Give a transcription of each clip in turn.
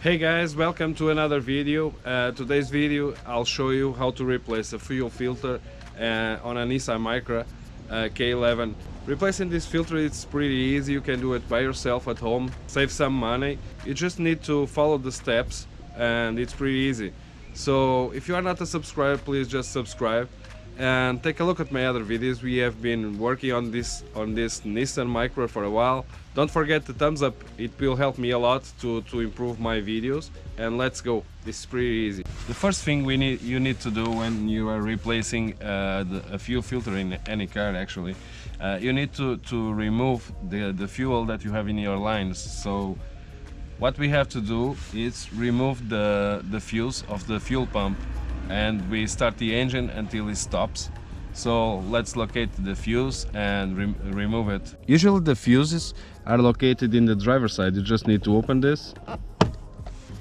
Hey guys, welcome to another video. Today's video I'll show you how to replace a fuel filter on a Nissan Micra K11. Replacing this filter is pretty easy. You can do it by yourself at home, save some money. You just need to follow the steps and it's pretty easy. So if you are not a subscriber, please just subscribe and take a look at my other videos. We have been working on this Nissan Micra for a while. Don't forget the thumbs up, it will help me a lot to improve my videos. And let's go, this is pretty easy. The first thing you need to do when you are replacing a fuel filter in any car actually, you need to remove the fuel that you have in your lines. So what we have to do is remove the fuse of the fuel pump, and we start the engine until it stops. So let's locate the fuse and remove it. Usually the fuses are located in the driver's side. You just need to open this,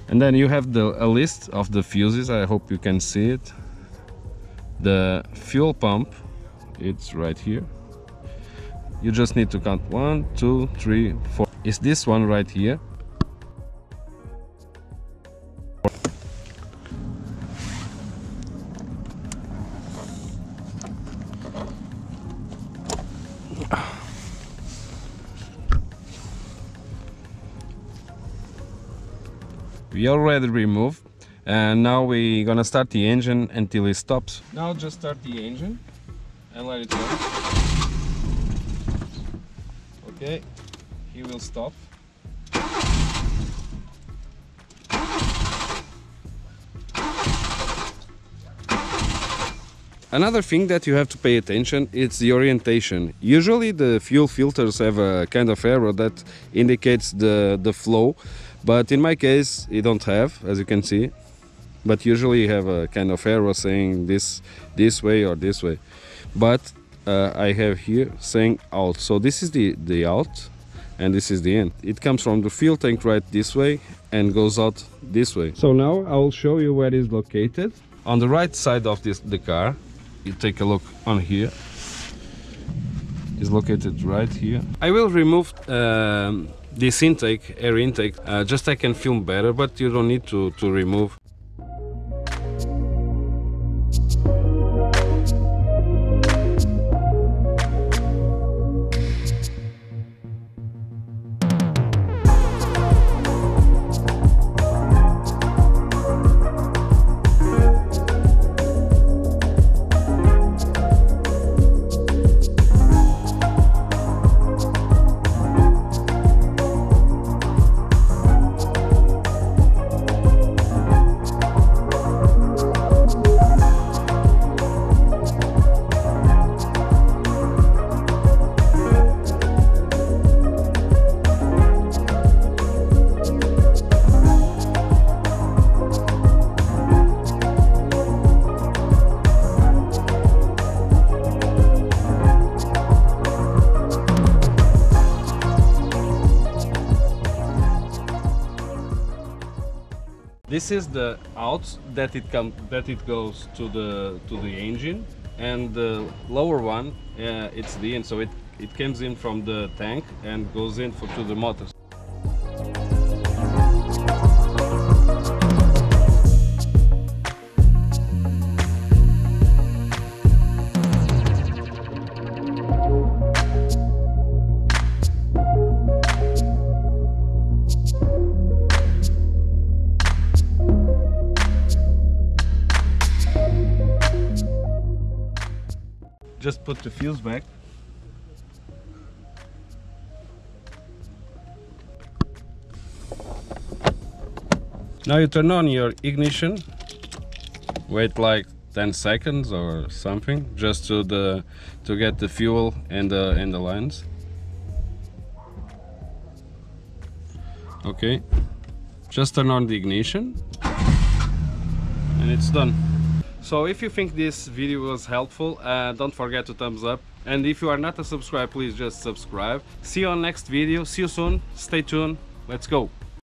and then you have a list of the fuses. I hope you can see it. The fuel pump, it's right here. You just need to count 1, 2, 3, 4. It's this one right here. We already removed, and now we're gonna start the engine until it stops. Now just start the engine and let it go. Okay, he will stop. Another thing that you have to pay attention is the orientation. Usually the fuel filters have a kind of arrow that indicates the flow, but in my case you don't have, as you can see. But usually you have a kind of arrow saying this way or this way. But I have here saying out. So this is the out and this is the in. It comes from the fuel tank right this way and goes out this way. So now I will show you where it is located. On the right side of the car, you take a look on here. It's located right here. I will remove this intake, air intake, just I can film better, but you don't need to remove. This is the out that it goes to the engine, and the lower one it's the in. So it comes in from the tank and goes in to the motors. Just put the fuse back. Now you turn on your ignition. Wait like 10 seconds or something, just to get the fuel and the lines. Okay, just turn on the ignition, and it's done. So if you think this video was helpful, don't forget to thumbs up. And if you are not a subscriber, please just subscribe. See you on next video. See you soon. Stay tuned. Let's go.